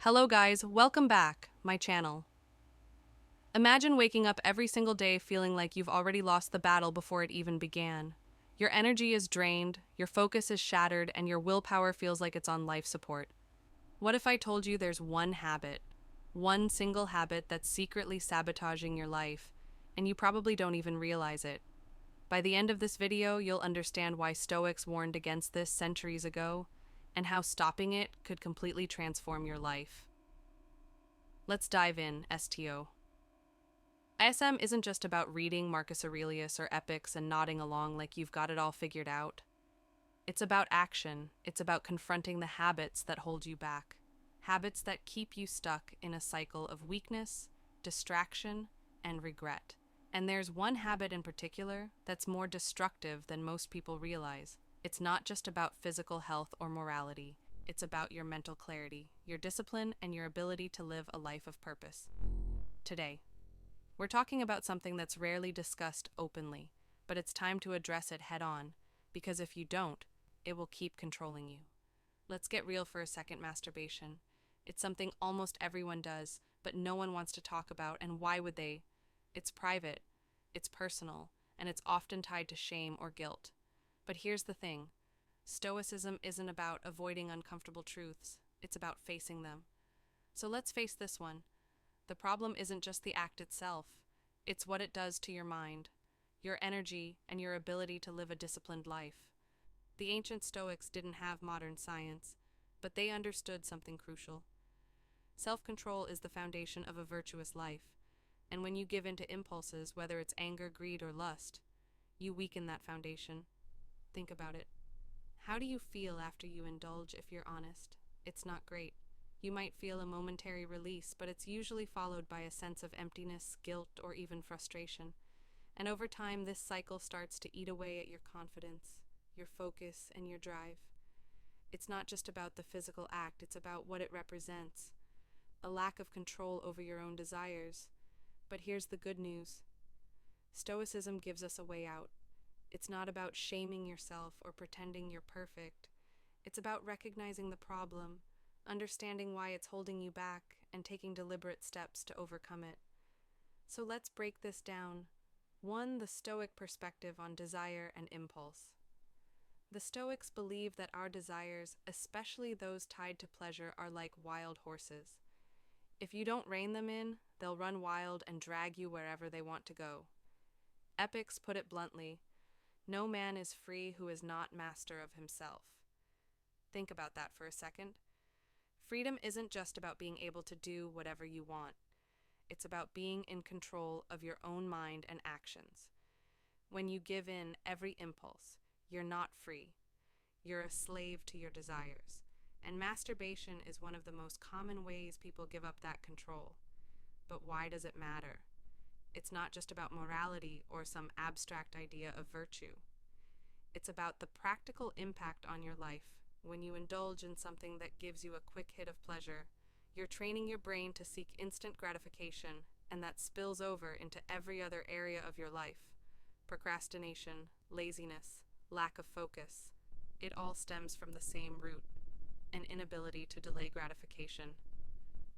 Hello guys, welcome back, my channel. Imagine waking up every single day feeling like you've already lost the battle before it even began. Your energy is drained, your focus is shattered, and your willpower feels like it's on life support. What if I told you there's one single habit that's secretly sabotaging your life, and you probably don't even realize it? By the end of this video, you'll understand why Stoics warned against this centuries ago, and how stopping it could completely transform your life. Let's dive in, STO. ISM isn't just about reading Marcus Aurelius or epics and nodding along like you've got it all figured out. It's about action. It's about confronting the habits that hold you back. Habits that keep you stuck in a cycle of weakness, distraction, and regret. And there's one habit in particular that's more destructive than most people realize. It's not just about physical health or morality. It's about your mental clarity, your discipline, and your ability to live a life of purpose. Today, we're talking about something that's rarely discussed openly, but it's time to address it head on, because if you don't, it will keep controlling you. Let's get real for a second. Masturbation. It's something almost everyone does, but no one wants to talk about, and why would they? It's private, it's personal, and it's often tied to shame or guilt. But here's the thing. Stoicism isn't about avoiding uncomfortable truths, it's about facing them. So let's face this one. The problem isn't just the act itself, it's what it does to your mind, your energy, and your ability to live a disciplined life. The ancient Stoics didn't have modern science, but they understood something crucial. Self-control is the foundation of a virtuous life, and when you give in to impulses, whether it's anger, greed, or lust, you weaken that foundation. Think about it. How do you feel after you indulge? If you're honest, it's not great. You might feel a momentary release, but it's usually followed by a sense of emptiness, guilt, or even frustration. And over time, this cycle starts to eat away at your confidence, your focus, and your drive. It's not just about the physical act, it's about what it represents. A lack of control over your own desires. But here's the good news. Stoicism gives us a way out. It's not about shaming yourself or pretending you're perfect. It's about recognizing the problem, understanding why it's holding you back, and taking deliberate steps to overcome it. So let's break this down. 1. The Stoic perspective on desire and impulse. The Stoics believe that our desires, especially those tied to pleasure, are like wild horses. If you don't rein them in, they'll run wild and drag you wherever they want to go. Epics put it bluntly, no man is free who is not master of himself. Think about that for a second. Freedom isn't just about being able to do whatever you want. It's about being in control of your own mind and actions. When you give in every impulse, you're not free. You're a slave to your desires. And masturbation is one of the most common ways people give up that control. But why does it matter? It's not just about morality or some abstract idea of virtue. It's about the practical impact on your life. When you indulge in something that gives you a quick hit of pleasure, you're training your brain to seek instant gratification, and that spills over into every other area of your life. Procrastination, laziness, lack of focus. It all stems from the same root, an inability to delay gratification.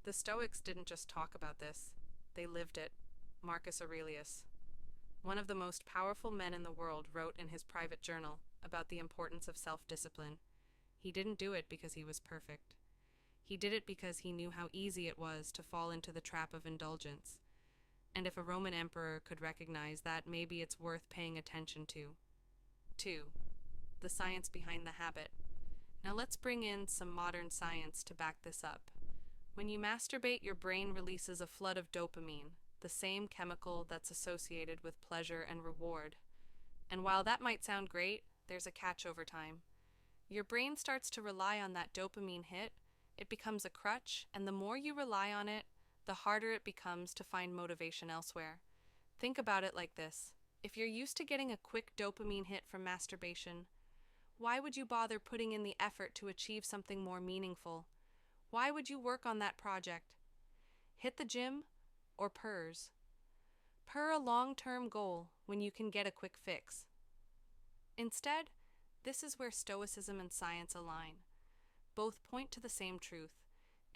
The Stoics didn't just talk about this, they lived it. Marcus Aurelius, one of the most powerful men in the world, wrote in his private journal about the importance of self-discipline. He didn't do it because he was perfect. He did it because he knew how easy it was to fall into the trap of indulgence. And if a Roman emperor could recognize that, maybe it's worth paying attention to. 2. The science behind the habit. Now let's bring in some modern science to back this up. When you masturbate, your brain releases a flood of dopamine, the same chemical that's associated with pleasure and reward. And while that might sound great, there's a catch over time. Your brain starts to rely on that dopamine hit, it becomes a crutch, and the more you rely on it, the harder it becomes to find motivation elsewhere. Think about it like this. If you're used to getting a quick dopamine hit from masturbation, why would you bother putting in the effort to achieve something more meaningful? Why would you work on that project? Hit the gym or purrs? Purr a long-term goal when you can get a quick fix. Instead, this is where Stoicism and science align. Both point to the same truth.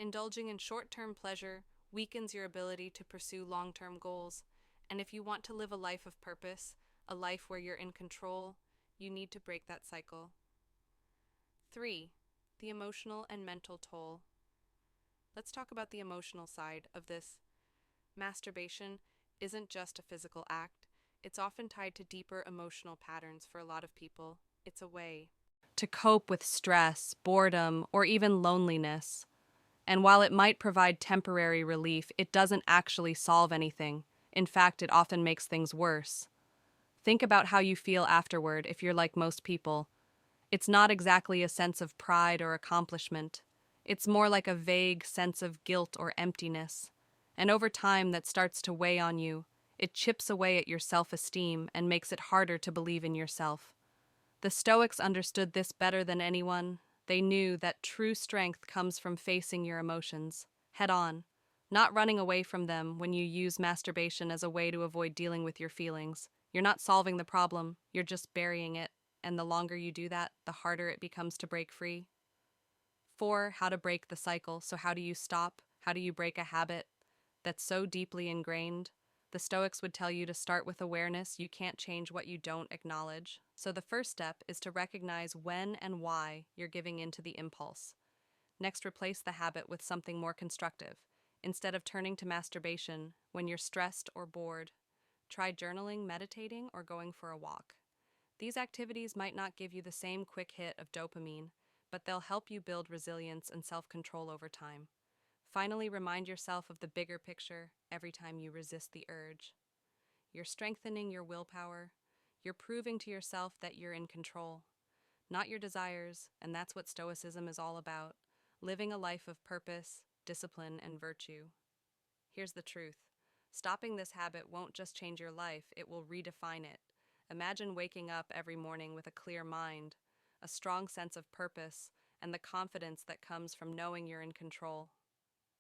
Indulging in short-term pleasure weakens your ability to pursue long-term goals, and if you want to live a life of purpose, a life where you're in control, you need to break that cycle. 3. The emotional and mental toll. Let's talk about the emotional side of this. Masturbation isn't just a physical act, it's often tied to deeper emotional patterns for a lot of people. It's a way to cope with stress, boredom, or even loneliness. And while it might provide temporary relief, it doesn't actually solve anything. In fact, it often makes things worse. Think about how you feel afterward if you're like most people. It's not exactly a sense of pride or accomplishment. It's more like a vague sense of guilt or emptiness. And over time, that starts to weigh on you. It chips away at your self-esteem and makes it harder to believe in yourself. The Stoics understood this better than anyone. They knew that true strength comes from facing your emotions, head on, not running away from them when you use masturbation as a way to avoid dealing with your feelings. You're not solving the problem, you're just burying it, and the longer you do that, the harder it becomes to break free. 4. How to break the cycle. So how do you stop? How do you break a habit that's so deeply ingrained? The Stoics would tell you to start with awareness. You can't change what you don't acknowledge. So the first step is to recognize when and why you're giving in to the impulse. Next, replace the habit with something more constructive. Instead of turning to masturbation when you're stressed or bored, try journaling, meditating, or going for a walk. These activities might not give you the same quick hit of dopamine, but they'll help you build resilience and self-control over time. Finally, remind yourself of the bigger picture every time you resist the urge. You're strengthening your willpower. You're proving to yourself that you're in control, not your desires, and that's what Stoicism is all about, living a life of purpose, discipline, and virtue. Here's the truth. Stopping this habit won't just change your life, it will redefine it. Imagine waking up every morning with a clear mind, a strong sense of purpose, and the confidence that comes from knowing you're in control.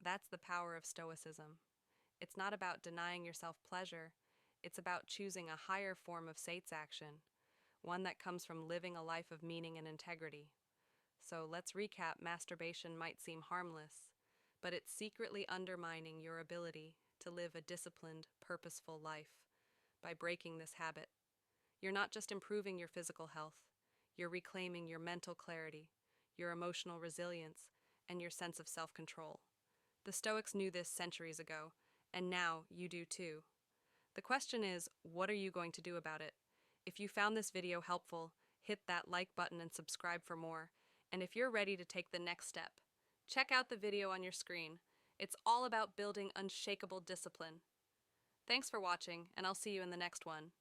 That's the power of Stoicism. It's not about denying yourself pleasure, it's about choosing a higher form of satisfaction, one that comes from living a life of meaning and integrity. So let's recap. Masturbation might seem harmless, but it's secretly undermining your ability to live a disciplined, purposeful life. By breaking this habit, you're not just improving your physical health, you're reclaiming your mental clarity, your emotional resilience, and your sense of self-control. The Stoics knew this centuries ago, and now you do too. The question is, what are you going to do about it? If you found this video helpful, hit that like button and subscribe for more. And if you're ready to take the next step, check out the video on your screen. It's all about building unshakable discipline. Thanks for watching, and I'll see you in the next one.